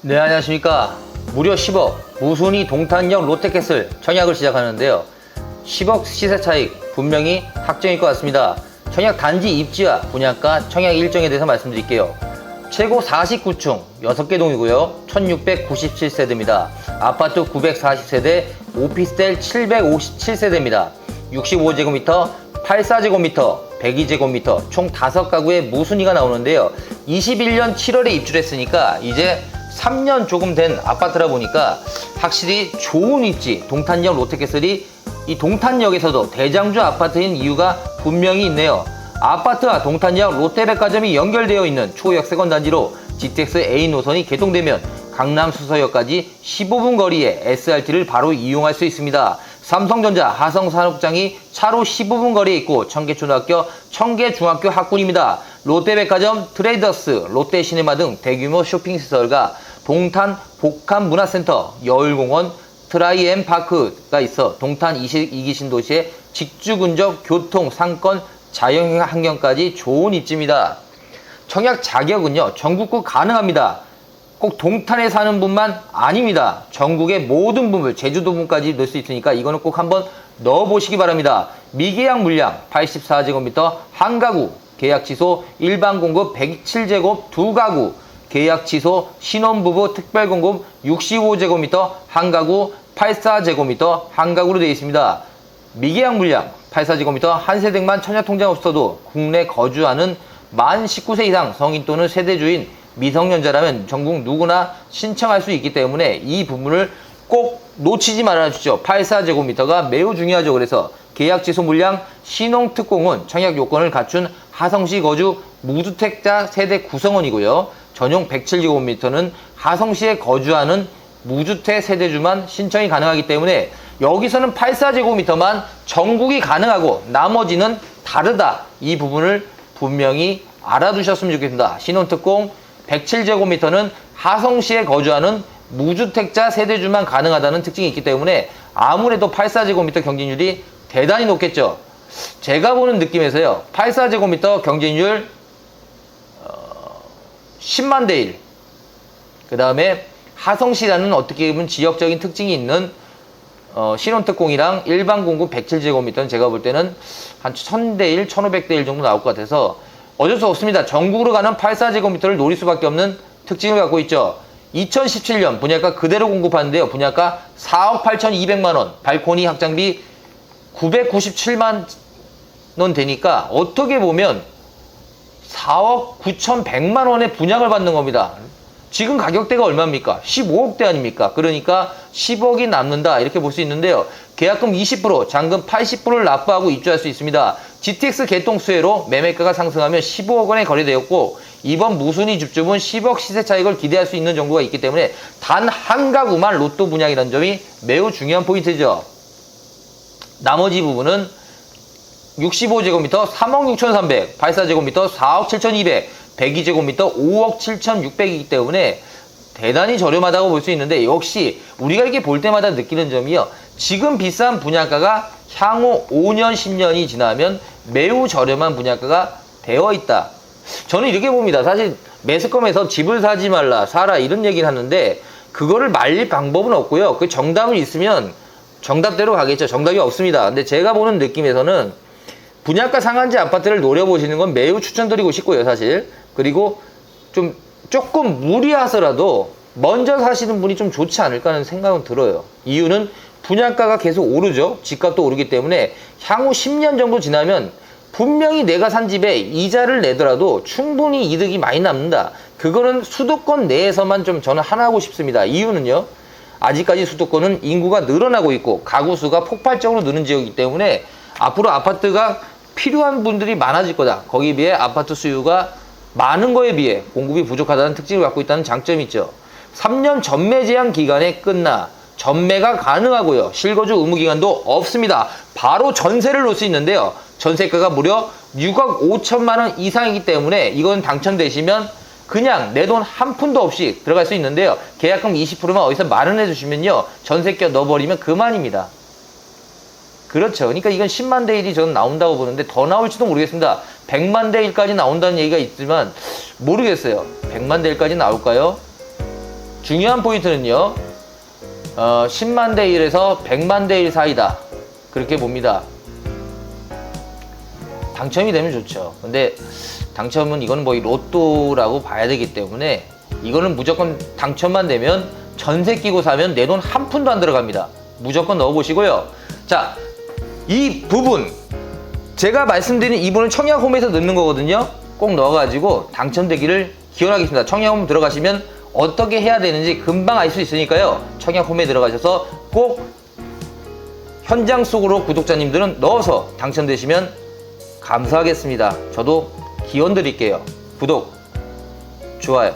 네, 안녕하십니까. 무려 10억 무순위 동탄역 롯데캐슬 청약을 시작하는데요. 10억 시세 차익 분명히 확정일 것 같습니다. 청약 단지 입지와 분양가 청약 일정에 대해서 말씀드릴게요. 최고 49층 6개 동이고요. 1697세대입니다. 아파트 940세대, 오피스텔 757세대입니다. 65제곱미터, 84제곱미터, 102제곱미터 총 5가구의 무순위가 나오는데요. 21년 7월에 입주했으니까 이제 3년 조금 된 아파트라 보니까 확실히 좋은 입지, 동탄역 롯데캐슬이 이 동탄역에서도 대장주 아파트인 이유가 분명히 있네요. 아파트와 동탄역 롯데백화점이 연결되어 있는 초역 세건단지로 GTX A 노선이 개통되면 강남 수서역까지 15분 거리에 SRT를 바로 이용할 수 있습니다. 삼성전자 하성산업장이 차로 15분 거리에 있고 청계초등학교, 청계중학교 학군입니다. 롯데백화점, 트레이더스, 롯데시네마 등 대규모 쇼핑시설과 동탄 복합문화센터, 여울공원, 트라이엠파크가 있어 동탄 2기 신도시의 직주 근접 교통, 상권, 자연환경까지 좋은 입지입니다. 청약 자격은요, 전국구 가능합니다. 꼭 동탄에 사는 분만 아닙니다. 전국의 모든 분들, 제주도분까지 넣을 수 있으니까 이거는 꼭 한번 넣어보시기 바랍니다. 미계약 물량 84제곱미터 한 가구, 계약 취소 일반 공급 107제곱 두 가구, 계약 취소 신혼부부 특별 공급 65제곱미터 한 가구, 84제곱미터 한 가구로 되어 있습니다. 미계약 물량 84제곱미터 한 세대만 청약통장 없어도 국내 거주하는 만 19세 이상 성인 또는 세대주인 미성년자라면 전국 누구나 신청할 수 있기 때문에 이 부분을 꼭 놓치지 말아주십시오. 84제곱미터가 매우 중요하죠. 그래서 계약 취소 물량 신혼특공은 청약 요건을 갖춘 하성시 거주 무주택자 세대 구성원이고요. 전용 107제곱미터는 하성시에 거주하는 무주택 세대주만 신청이 가능하기 때문에 여기서는 84제곱미터만 전국이 가능하고 나머지는 다르다. 이 부분을 분명히 알아두셨으면 좋겠습니다. 신혼특공 107제곱미터는 하성시에 거주하는 무주택자 세대주만 가능하다는 특징이 있기 때문에 아무래도 84제곱미터 경쟁률이 대단히 높겠죠. 제가 보는 느낌에서요, 84제곱미터 경쟁률 10만 대 1. 그 다음에 하성시라는 어떻게 보면 지역적인 특징이 있는 신혼특공이랑 일반 공급 107제곱미터는 제가 볼 때는 한 1000대 1, 1500대 1 정도 나올 것 같아서 어쩔 수 없습니다. 전국으로 가는 84제곱미터를 노릴 수밖에 없는 특징을 갖고 있죠. 2017년 분양가 그대로 공급하는데요. 분양가 4억 8,200만원, 발코니 확장비 997만 원 되니까 어떻게 보면 4억 9,100만원의 분양을 받는 겁니다. 지금 가격대가 얼마입니까? 15억대 아닙니까? 그러니까 10억이 남는다 이렇게 볼 수 있는데요. 계약금 20%, 잔금 80%를 납부하고 입주할 수 있습니다. GTX 개통 수혜로 매매가가 상승하면 15억 원에 거래되었고 이번 무순위 줍줍은 10억 시세 차익을 기대할 수 있는 정보가 있기 때문에 단 한 가구만 로또 분양이라는 점이 매우 중요한 포인트죠. 나머지 부분은 65제곱미터 3억 6,300, 84제곱미터 4억 7,200, 102제곱미터 5억 7,600이기 때문에 대단히 저렴하다고 볼 수 있는데 역시 우리가 이렇게 볼 때마다 느끼는 점이요. 지금 비싼 분양가가 향후 5년, 10년이 지나면 매우 저렴한 분양가가 되어 있다. 저는 이렇게 봅니다. 사실 매스컴에서 집을 사지 말라, 사라 이런 얘기를 하는데 그거를 말릴 방법은 없고요. 그 정답은 있으면 정답대로 가겠죠. 정답이 없습니다. 근데 제가 보는 느낌에서는 분양가 상한제 아파트를 노려보시는 건 매우 추천드리고 싶고요, 사실. 그리고 조금 무리하더라도 먼저 사시는 분이 좀 좋지 않을까 하는 생각은 들어요. 이유는 분양가가 계속 오르죠. 집값도 오르기 때문에 향후 10년 정도 지나면 분명히 내가 산 집에 이자를 내더라도 충분히 이득이 많이 남는다. 그거는 수도권 내에서만 좀 저는 하나 하고 싶습니다. 이유는요. 아직까지 수도권은 인구가 늘어나고 있고 가구 수가 폭발적으로 느는 지역이기 때문에 앞으로 아파트가 필요한 분들이 많아질 거다. 거기에 비해 아파트 수요가 많은 거에 비해 공급이 부족하다는 특징을 갖고 있다는 장점이 있죠. 3년 전매 제한 기간에 끝나 전매가 가능하고요. 실거주 의무 기간도 없습니다. 바로 전세를 놓을 수 있는데요. 전세가가 무려 6억 5천만 원 이상이기 때문에 이건 당첨되시면 그냥 내 돈 한 푼도 없이 들어갈 수 있는데요. 계약금 20%만 어디서 마련해 주시면요. 전세 껴 넣어버리면 그만입니다. 그렇죠. 그러니까 이건 10만 대 1이 저는 나온다고 보는데 더 나올지도 모르겠습니다. 100만 대 1까지 나온다는 얘기가 있지만 모르겠어요. 100만 대 1까지 나올까요? 중요한 포인트는요, 10만 대 1에서 100만 대 1 사이다. 그렇게 봅니다. 당첨이 되면 좋죠. 근데 당첨은 이거는 뭐 로또라고 봐야 되기 때문에 이거는 무조건 당첨만 되면 전세 끼고 사면 내 돈 한 푼도 안 들어갑니다. 무조건 넣어보시고요. 자, 이 부분 제가 말씀드린 이 부분은 청약홈에서 넣는 거거든요. 꼭 넣어가지고 당첨되기를 기원하겠습니다. 청약홈 들어가시면 어떻게 해야 되는지 금방 알 수 있으니까요. 청약홈에 들어가셔서 꼭 현장 속으로 구독자님들은 넣어서 당첨되시면 감사하겠습니다. 저도 기원 드릴게요. 구독, 좋아요.